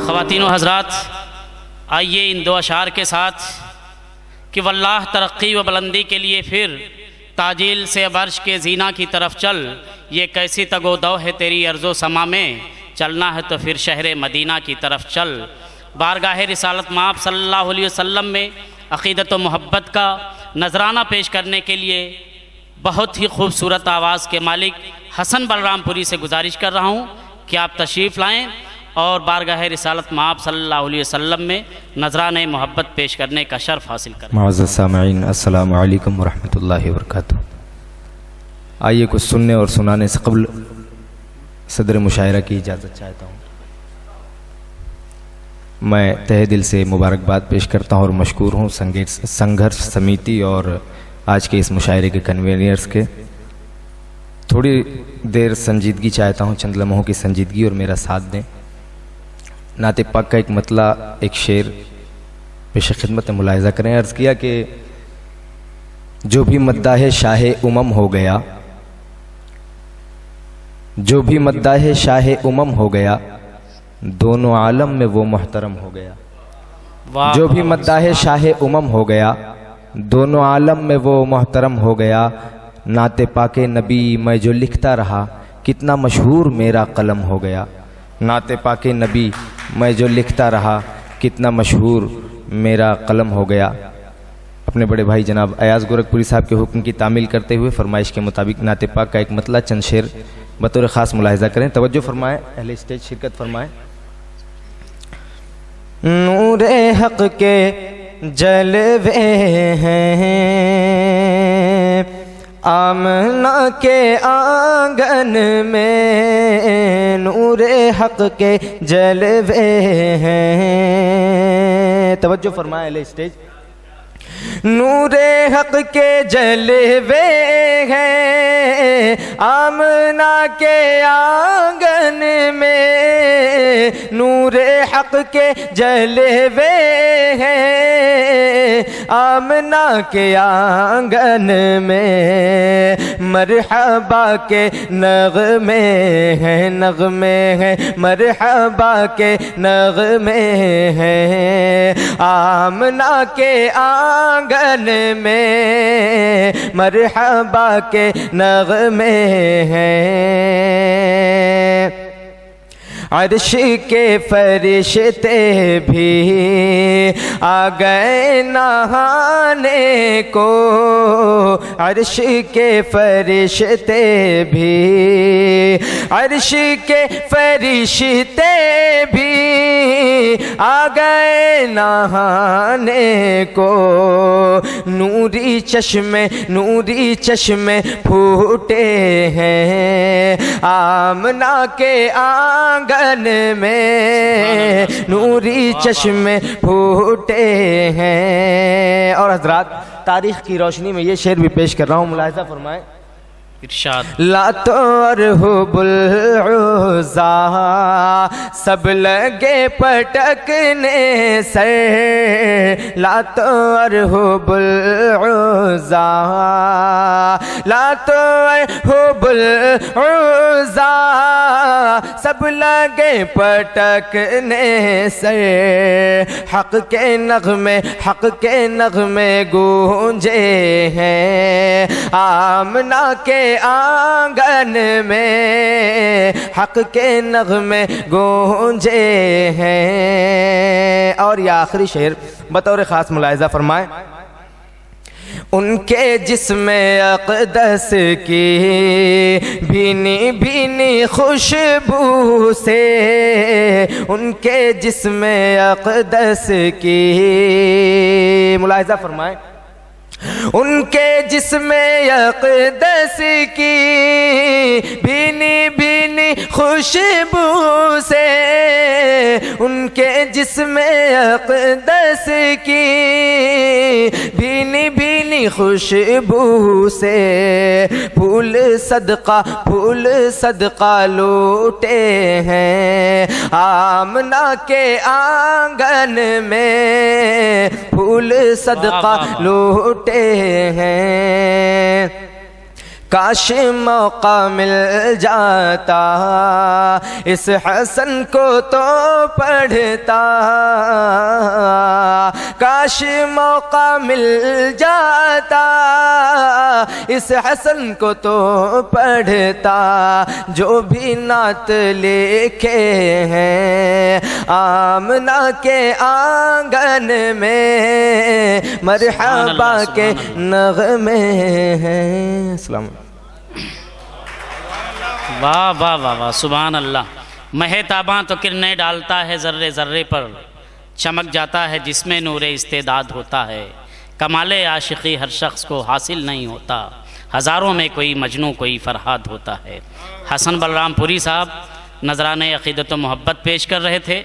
ख़वातीन व हज़रात, आइए इन दो अशार के साथ कि वल्लाह तरक्की व बुलंदी के लिए फिर ताजील से अबर्श के ज़ीना की तरफ चल, ये कैसी तगोदौ है तेरी अर्ज़ो समा में, चलना है तो फिर शहर मदीना की तरफ चल। बारगाह रिसालत माब सल्लल्लाहु अलैहि वसल्लम में अक़ीदत व मोहब्बत का नजराना पेश करने के लिए बहुत ही खूबसूरत आवाज़ के मालिक हसन बलरामपुरी से गुजारिश कर रहा हूँ कि आप तशरीफ़ लाएँ और बारगाह रिसालत माब सल्लल्लाहु अलैहि वसल्लम में नजराने मोहब्बत पेश करने का शर्फ हासिल करें। मुअज़्ज़ज़ सामईन, अस्सलामु अलैकुम व रहमतुल्लाहि व बरकातुहू। आइए कुछ सुनने और सुनाने से क़ब्ल सदर मुशायरा की इजाज़त चाहता हूँ। मैं तहे दिल से मुबारकबाद पेश करता हूँ और मशकूर हूँ संघर्ष समिति और आज के इस मुशायरे के कन्वीनियर्स के। थोड़ी देर संजीदगी चाहता हूँ, चंद लम्हों की संजीदगी और मेरा साथ दें। नाते पाक का एक मतला, एक शेर पेश खिदमत मुलाहिज़ा करें। अर्ज़ किया कि जो भी मद्दाह शाह उमम हो गया, जो भी मद्दाह शाह उमम हो गया, दोनों आलम में वो मोहतरम हो गया। जो भी मद्दाह शाह उमम हो गया, दोनों आलम में वो मोहतरम हो गया। नाते पाके नबी मैं जो लिखता रहा, कितना मशहूर मेरा कलम हो गया। नाते पाके नबी मैं जो लिखता रहा, कितना मशहूर मेरा कलम हो गया। अपने बड़े भाई जनाब अयाज गोरखपुरी साहब के हुक्म की तामील करते हुए फरमाइश के मुताबिक नाते पाक का एक मतला चंद शेर बतौर ख़ास मुलाहिज़ा करें। तवज्जो फरमाएं, अहले स्टेज शिरकत फरमाएं। नूरे हक़ के जलवे हैं आमना के आंगन में, नूरे हक़ के जलवे हैं। तवज्जो फरमाएं अहले स्टेज। नूरे हक़ के जलवे हैं आमना के आंगन में, नूरे हक़ के जलवे हैं आमना के आंगन में। मरहबा के नग़मे हैं, नग़मे हैं, मरहबा के नग़मे हैं आमना के आंगन में, मरहबा के नग़मे हैं। अर्श के फरिश्ते भी आ गए नहाने को, अर्श के फरिश्ते भी, अर्श के फरिश्ते भी आ गए नहाने को। नूरी चश्मे फूटे हैं आमना के आंगन में, नूरी चश्मे फूटे हैं। और हजरात, तारीख़ की रोशनी में ये शेर भी पेश कर रहा हूँ, मुलाहिज़ा फरमाएं। इरशाद। लातो और हुबुल उज़्ज़ा सब लगे पटकने से, लातो और हुबुल उज़्ज़ा, लातो और हुबुल उज़्ज़ा सब लगे पटकने से। हक़ के नग़मे गूंजे हैं आमना के आंगन में, हक़ के नग़मे गूंजे हैं। और यह आखिरी शेर बतौर ख़ास मुलाहिज़ा फरमाएं। उनके जिस्म अक़दस की भीनी भीनी खुशबू से, उनके जिस्म अक़दस की, मुलाहिज़ा फरमाएं, उनके जिस्म अक़दस की भीनी भीनी खुशबू से, उनके जिस्म अक़दस की भीनी भीनी खुशबू से। फूल सदका लूटे हैं आमना के आंगन में, फूल सदका लूटे हैं। काश मौका मिल जाता इस हसन को तो पढ़ता, काश मौका मिल जाता इस हसन को तो पढ़ता। जो भी नात लिखे हैं आमना के आंगन में, मरहबा के नग़मे हैं। अस्सलाम। वाह वाह वाह वाह, सुभान अल्लाह। महे ताबां तो किरणें डालता है, ज़र्रे ज़र्रे पर चमक जाता है जिसमें नूरे इस्तेदाद होता है। कमाले आशिकी हर शख्स को हासिल नहीं होता, हज़ारों में कोई मजनू कोई फरहाद होता है। हसन बलरामपुरी साहब नजराने अक़ीदत व मोहब्बत पेश कर रहे थे।